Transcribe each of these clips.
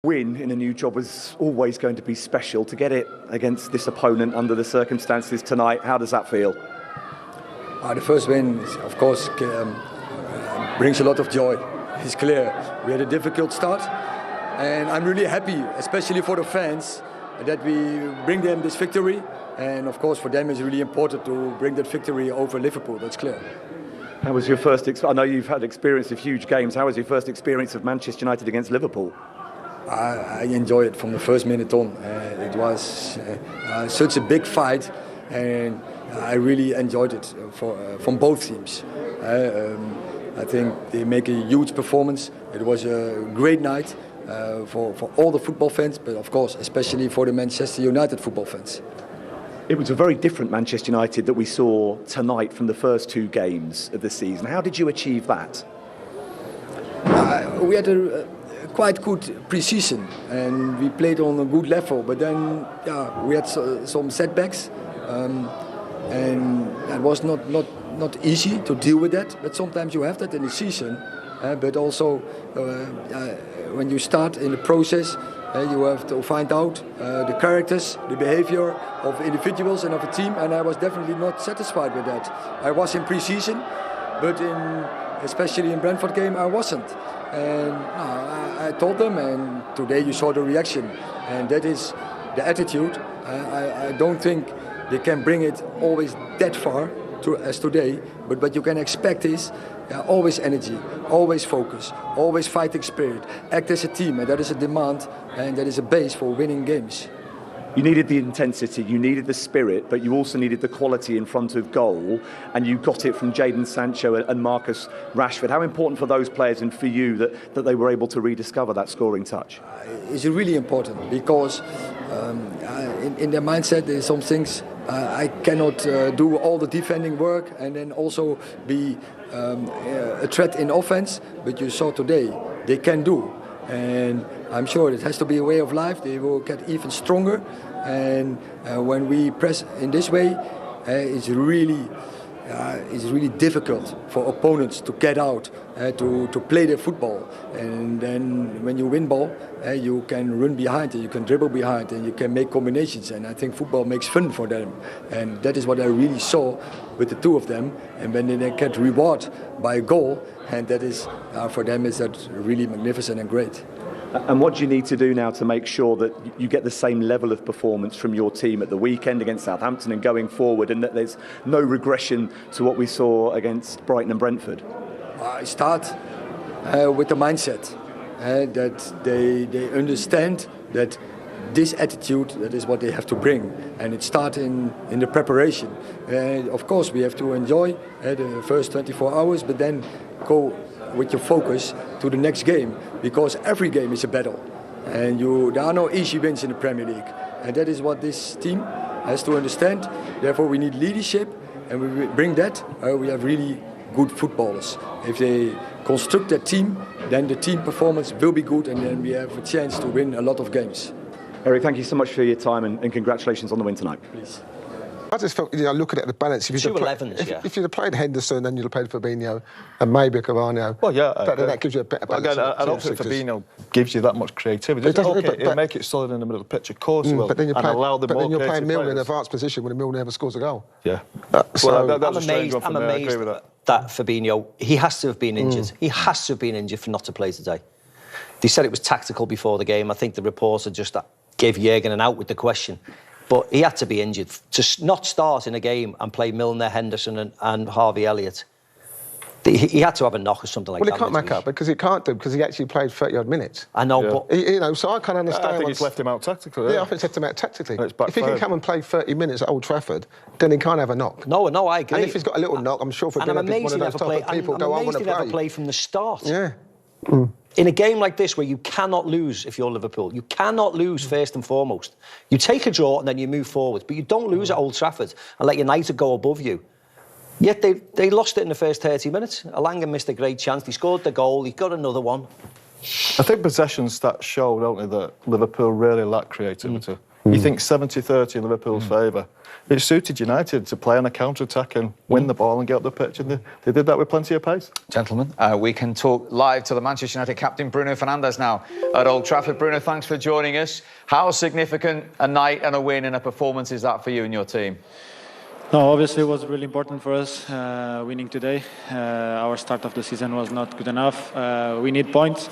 Win in a new job was always going to be special. To get it against this opponent under the circumstances tonight, how does that feel? The first win, of course, brings a lot of joy. It's clear. We had a difficult start, and I'm really happy, especially for the fans, that we bring them this victory. And of course, for them, it's really important to bring that victory over Liverpool. That's clear. How was your first? I know you've had experience of huge games. How was your first experience of Manchester United against Liverpool? I enjoyed it from the first minute on. It was such a big fight, and I really enjoyed it from both teams. I think they make a huge performance. It was a great night for all the football fans, but of course, especially for the Manchester United football fans. It was a very different Manchester United that we saw tonight from the first two games of the season. How did you achieve that? We had a quite good pre-season, and we played on a good level, but then we had some setbacks, and it was not easy to deal with that, but sometimes you have that in the season, but also when you start in the process, you have to find out the characters, the behavior of individuals and of a team, and I was definitely not satisfied with that. I was in pre-season, but especially in Brentford game, I wasn't. And I told them, and today you saw the reaction, and that is the attitude. I don't think they can bring it always that far as today, but what you can expect is always energy, always focus, always fighting spirit, act as a team, and that is a demand, and that is a base for winning games. You needed the intensity, you needed the spirit, but you also needed the quality in front of goal, and you got it from Jadon Sancho and Marcus Rashford. How important for those players and for you that they were able to rediscover that scoring touch? It's really important because in their mindset there's some things I cannot do all the defending work and then also be a threat in offense, but you saw today they can do. And I'm sure it has to be a way of life. They will get even stronger. And when we press in this way, it's really difficult for opponents to get out, to play their football. And then when you win ball, you can run behind and you can dribble behind and you can make combinations. And I think football makes fun for them. And that is what I really saw with the two of them. And when they get reward by a goal, and that is for them is that really magnificent and great. And what do you need to do now to make sure that you get the same level of performance from your team at the weekend against Southampton and going forward, and that there's no regression to what we saw against Brighton and Brentford? I start with the mindset that they understand that this attitude, that is what they have to bring, and it starts in the preparation. Of course, we have to enjoy the first 24 hours, but then go with your focus to the next game, because every game is a battle, and there are no easy wins in the Premier League, and that is what this team has to understand. Therefore, we need leadership, and we bring that. We have really good footballers. If they construct that team, then the team performance will be good, and then we have a chance to win a lot of games. Eric, thank you so much for your time, and congratulations on the win tonight. Please. I just felt, looking at the balance, if you'd have played Henderson and you'd have played Fabinho and maybe Cavani, well, yeah, that gives you a better balance. Again, I don't think Fabinho gives you that much creativity. He'll make it solid in the middle of the pitch, of course he will, but then you're playing Milner in an advanced position when Milner never scores a goal. Yeah. I'm amazed that Fabinho, he has to have been injured. He has to have been injured for not to play today. They said it was tactical before the game. I think the reporter just gave Jurgen an out with the question. But he had to be injured. To not start in a game and play Milner, Henderson and Harvey Elliott, he had to have a knock or something like that. Well, he can't make up because he can't do, because he actually played 30-odd minutes. I know, but... so I can't understand... I think he's left him out tactically. Yeah, I think he's left him out tactically. If he can come and play 30 minutes at Old Trafford, then he can't have a knock. No, I agree. And if he's got a little knock, I'm sure Fabinho is one of those type of people who I want to play. I'm amazed he never played from the start. Yeah. In a game like this where you cannot lose if you're Liverpool, you cannot lose first and foremost. You take a draw and then you move forward, but you don't lose at Old Trafford and let United go above you. Yet they lost it in the first 30 minutes. Alanga missed a great chance. He scored the goal. He got another one. I think possession stats show, don't they, that Liverpool really lack creativity. You think 70-30 in Liverpool's favour. It suited United to play on a counter-attack and win the ball and get up the pitch, and they did that with plenty of pace. Gentlemen, we can talk live to the Manchester United captain, Bruno Fernandes, now at Old Trafford. Bruno, thanks for joining us. How significant a night and a win and a performance is that for you and your team? No, obviously it was really important for us winning today. Our start of the season was not good enough. We need points.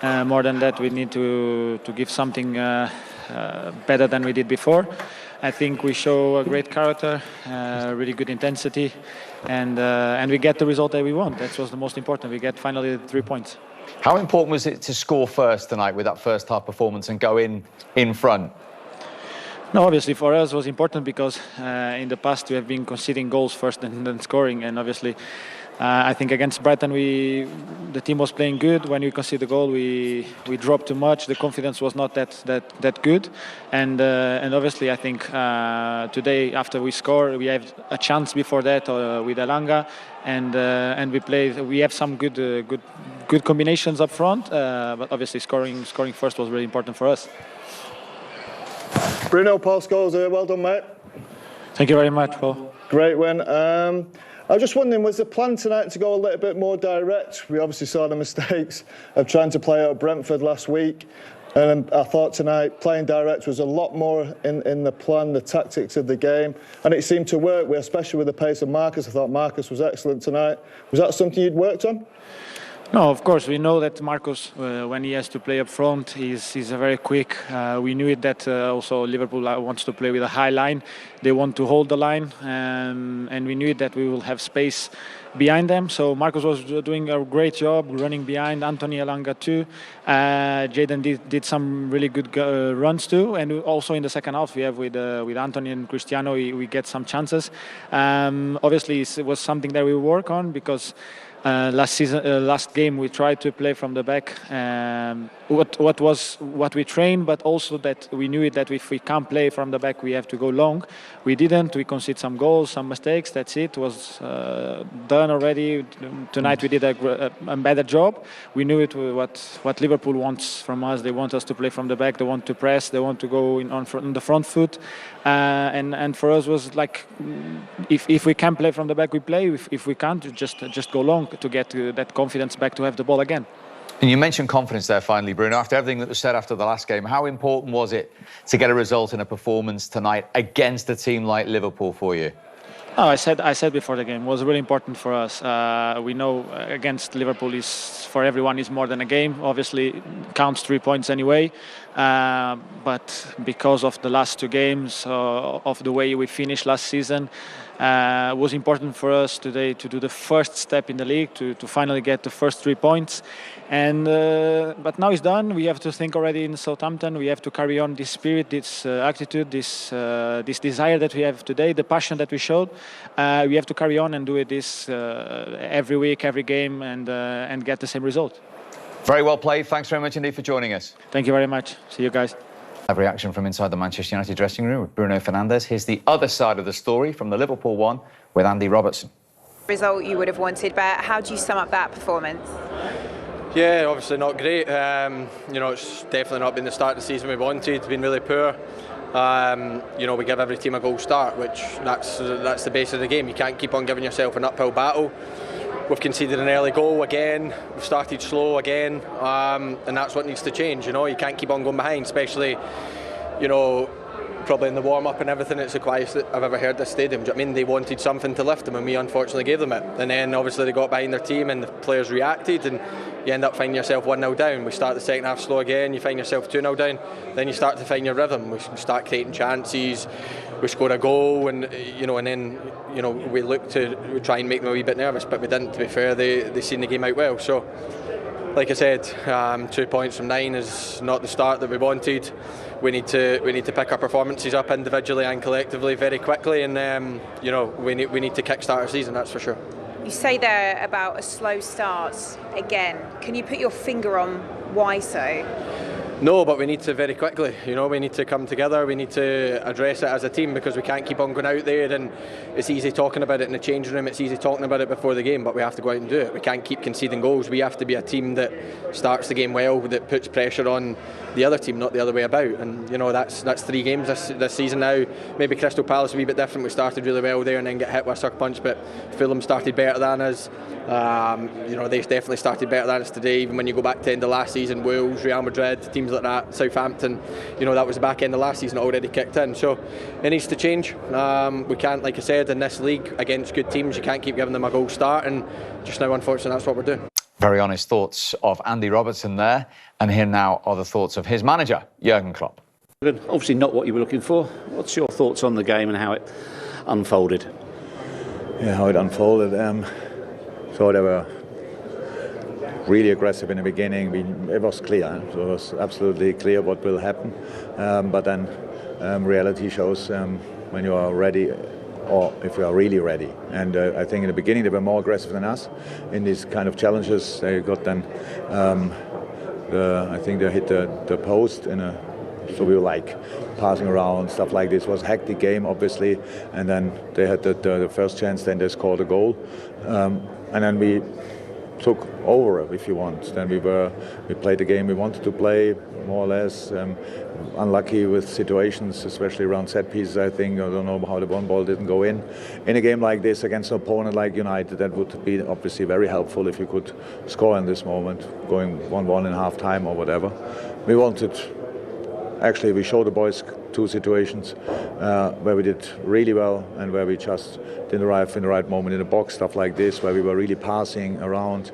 More than that, we need to give something better than we did before. I think we show a great character, really good intensity, and we get the result that we want. That was the most important. We get finally 3 points. How important was it to score first tonight with that first half performance and go in front? No, obviously for us it was important because in the past we have been conceding goals first and then scoring, and obviously I think against Brighton the team was playing good. When we conceded the goal, we dropped too much. The confidence was not that good, and obviously I think today after we score, we have a chance before that with Elanga, and we have some good combinations up front, but obviously scoring first was really important for us. Bruno, Paul Scholes here. Well done, mate. Thank you very much, Paul. Great win. I was just wondering, was the plan tonight to go a little bit more direct? We obviously saw the mistakes of trying to play out of Brentford last week. And I thought tonight playing direct was a lot more in the plan, the tactics of the game. And it seemed to work, especially with the pace of Marcus. I thought Marcus was excellent tonight. Was that something you'd worked on? No, of course. We know that Marcus, when he has to play up front, he's a very quick. We knew it that also Liverpool wants to play with a high line. They want to hold the line, and we knew it that we will have space behind them. So Marcus was doing a great job running behind. Anthony Elanga too. Jadon did some really good runs too, and also in the second half we have with Anthony and Cristiano we get some chances. Obviously, it was something that we work on because. Last game we tried to play from the back. What we trained, but also that we knew it that if we can't play from the back, we have to go long. We didn't. We conceded some goals, some mistakes. That's it. It was done already. Tonight we did a better job. We knew it what Liverpool wants from us. They want us to play from the back. They want to press. They want to go on the front foot. And for us was like, if we can play from the back, we play. If we can't, just go long to get that confidence back to have the ball again. And you mentioned confidence there finally, Bruno. After everything that was said after the last game, how important was it to get a result in a performance tonight against a team like Liverpool for you? Oh, I said before the game, it was really important for us. We know against Liverpool for everyone is more than a game. Obviously, counts 3 points anyway. But because of the last 2 games, of the way we finished last season, it was important for us today to do the first step in the league, to finally get the first 3 points. And but now it's done. We have to think already in Southampton. We have to carry on this spirit, this attitude, this desire that we have today, the passion that we showed. We have to carry on and do this every week, every game, and get the same result. Very well played. Thanks very much indeed for joining us. Thank you very much. See you guys. Live reaction from inside the Manchester United dressing room with Bruno Fernandes. Here's the other side of the story from the Liverpool one with Andy Robertson. Result you would have wanted, but how do you sum up that performance? Yeah, obviously not great. It's definitely not been the start of the season we wanted. It's been really poor. We give every team a goal start, which that's the base of the game. You can't keep on giving yourself an uphill battle. We've conceded an early goal again. We've started slow again, and that's what needs to change. You can't keep on going behind, especially, probably in the warm-up and everything. It's the quietest that I've ever heard this stadium. Do you know what I mean? They wanted something to lift them, and we unfortunately gave them it. And then obviously they got behind their team, and the players reacted, and you end up finding yourself 1-0 down. We start the second half slow again. You find yourself 2-0 down. Then you start to find your rhythm. We start creating chances. We score a goal, and then we try and make them a wee bit nervous, but we didn't. To be fair, they seen the game out well. So, like I said, 2 points from 9 is not the start that we wanted. We need to pick our performances up individually and collectively very quickly, and we need to kickstart our season. That's for sure. You say there about a slow start again. Can you put your finger on why so? No, but we need to very quickly. You know, we need to come together. We need to address it as a team, because we can't keep on going out there, and it's easy talking about it in the changing room. It's easy talking about it before the game, but we have to go out and do it. We can't keep conceding goals. We have to be a team that starts the game well, that puts pressure on the other team, not the other way about. And you know, that's 3 games this season now. Maybe Crystal Palace will be a bit different. We started really well there and then get hit with a sucker punch, but Fulham started better than us. You know, they've definitely started better than us today. Even when you go back to the end of last season, Wolves, Real Madrid, teams like that, Southampton, you know, that was the back end of last season already kicked in. So it needs to change. We can't, like I said, in this league against good teams, you can't keep giving them a goal start, and just now, unfortunately, that's what we're doing. Very honest thoughts of Andy Robertson there, and here now are the thoughts of his manager, Jurgen Klopp. Obviously not what you were looking for. What's your thoughts on the game and how it unfolded? Yeah, how it unfolded. So they were really aggressive in the beginning. It was clear. So it was absolutely clear what will happen. But then reality shows when you are ready, or if you are really ready. And I think in the beginning they were more aggressive than us in these kind of challenges. They got then, I think they hit the post so we were like passing around, stuff like this. It was a hectic game, obviously. And then they had the first chance, then they scored a goal. And then we took over, if you want. Then we played the game we wanted to play, more or less. Unlucky with situations, especially around set pieces, I think. I don't know how the one ball didn't go in. In a game like this, against an opponent like United, that would be obviously very helpful if you could score in this moment, going 1-1 in half time or whatever. We wanted, actually, we showed the boys 2 situations where we did really well and where we just didn't arrive in the right moment in the box, stuff like this, where we were really passing around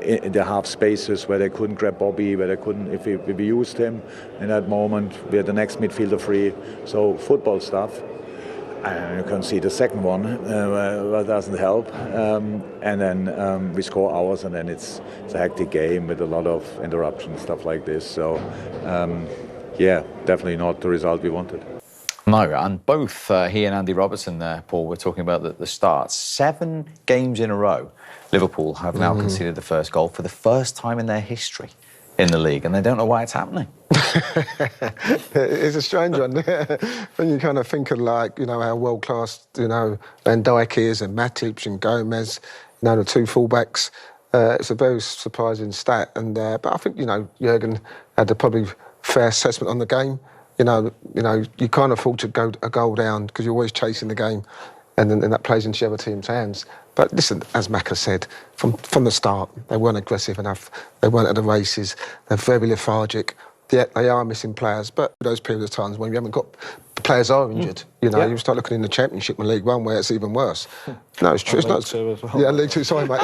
in the half spaces where they couldn't grab Bobby, where they couldn't, if we used him in that moment, we had the next midfielder free. So football stuff. And you can see the second one, that doesn't help. And then we score ours, and then it's a hectic game with a lot of interruptions, stuff like this. So, yeah, definitely not the result we wanted. No, and both he and Andy Robertson there, Paul, were talking about the start. 7 games in a row, Liverpool have now conceded the first goal for the first time in their history in the league, and they don't know why it's happening. It's a strange one. When you kind of think of, like, you know, how world-class, you know, Van Dijk is, and Matic and Gomez, you know, the 2 fullbacks, it's a very surprising stat. And but I think, you know, Jurgen had a probably fair assessment on the game. You know, you can't afford to go a goal down because you're always chasing the game, and then that plays into the other team's hands. But listen, as Macca said, from the start, they weren't aggressive enough. They weren't at the races. They're very lethargic. Yeah, they are missing players, but those periods of times when you haven't got, the players are injured. You know, you start looking in the Championship and League One where it's even worse. No, it's true. It's not. League 2 as well. Yeah, League 2. Sorry, mate.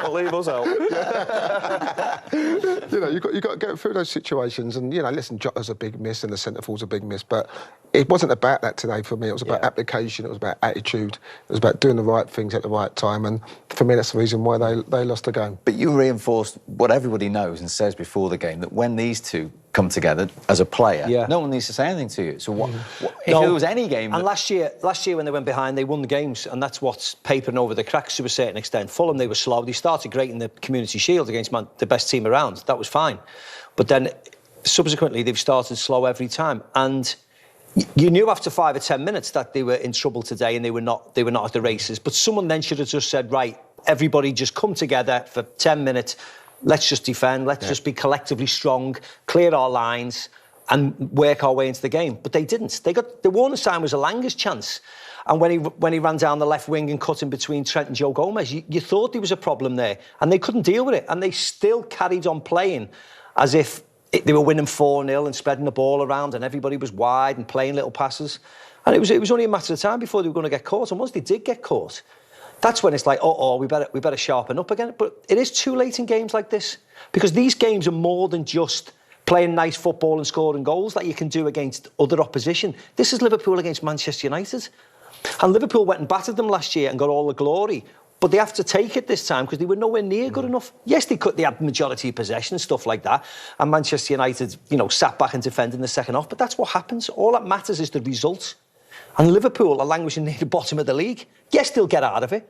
Don't leave us out. You know, you've got to get through those situations, and you know, listen, Jota's a big miss and the centre forward's a big miss, but it wasn't about that today for me. It was about application. It was about attitude. It was about doing the right things at the right time, and for me, that's the reason why they lost the game. But you reinforced what everybody knows and says before the game, that when these two come together as a player, no one needs to say anything to you. So what if there was any game? And last year when they went behind, they won the games, and that's what's papering over the cracks to a certain extent. Fulham, they were slow. They started great in the Community Shield against the best team around. That was fine. But then subsequently, they've started slow every time. And you knew after 5 or 10 minutes that they were in trouble today and they were not at the races. But someone then should have just said, right, everybody just come together for 10 minutes. Let's just defend. Let's just be collectively strong, clear our lines and work our way into the game. But they didn't. The warning sign was Elanga's chance. And when he ran down the left wing and cut in between Trent and Joe Gomez, you thought there was a problem there. And they couldn't deal with it. And they still carried on playing as if they were winning 4-0 and spreading the ball around and everybody was wide and playing little passes. And it was only a matter of time before they were going to get caught. And once they did get caught, that's when it's like, we better sharpen up again. But it is too late in games like this, because these games are more than just playing nice football and scoring goals that you can do against other opposition. This is Liverpool against Manchester United. And Liverpool went and battered them last year and got all the glory. But they have to take it this time because they were nowhere near good enough. Yes, they had the majority of possession and stuff like that. And Manchester United, sat back and defended in the second half. But that's what happens. All that matters is the result. And Liverpool are languishing near the bottom of the league. Yes, they'll get out of it.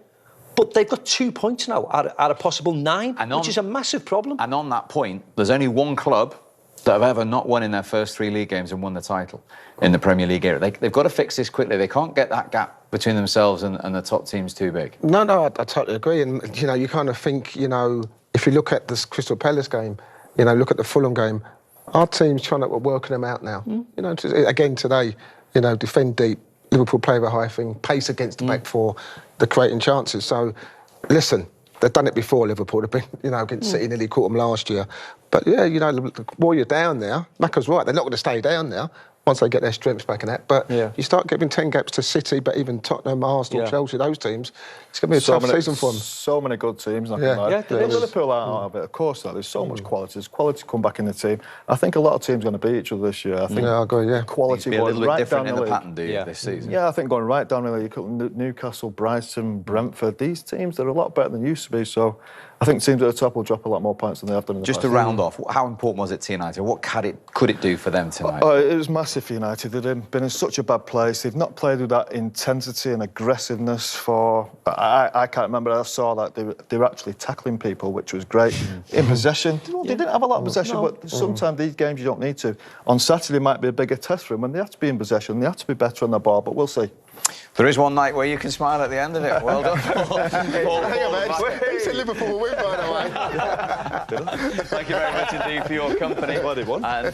But they've got 2 points now out of possible 9, which is a massive problem. And on that point, there's only one club that have ever not won in their first 3 league games and won the title in the Premier League era. They've got to fix this quickly. They can't get that gap between themselves and the top teams too big. No, I totally agree. And, you know, you kind of think, you know, if you look at this Crystal Palace game, you know, look at the Fulham game, our team's trying to working them out now. You know, again today, you know, defend deep, Liverpool play the high thing, pace against the back four, they're creating chances. So, listen, they've done it before, Liverpool. They've been, you know, against City, nearly caught them last year. But, yeah, you know, the more you're down there, Macca's right, they're not going to stay down there once they get their strengths back in that. But you start giving 10 gaps to City, but even Tottenham, Arsenal, Chelsea, those teams, it's going to be a tough season for them. So many good teams, not gonna lie. Liverpool are of it, of course. There's so much quality. There's quality come back in the team. I think a lot of teams are going to beat each other this year. I think I agree, quality be a going little right bit different down in the pattern, do you, league this season? Yeah, I think going right down the league, Newcastle, Brighton, Brentford, these teams, they're a lot better than they used to be. So I think teams at the top will drop a lot more points than they have done in the past. Just to round off, how important was it to United? What could it do for them tonight? Oh, it was massive for United. They've been in such a bad place. They've not played with that intensity and aggressiveness for... I can't remember. I saw that they were actually tackling people, which was great. In possession, they didn't have a lot of possession, but sometimes these games you don't need to. On Saturday might be a bigger test for them, and they have to be in possession. They have to be better on the ball, but we'll see. There is one night where you can smile at the end of it. Well done. Hang on, man. He said Liverpool will win, by the way. Thank you very much indeed for your company. Glad he won.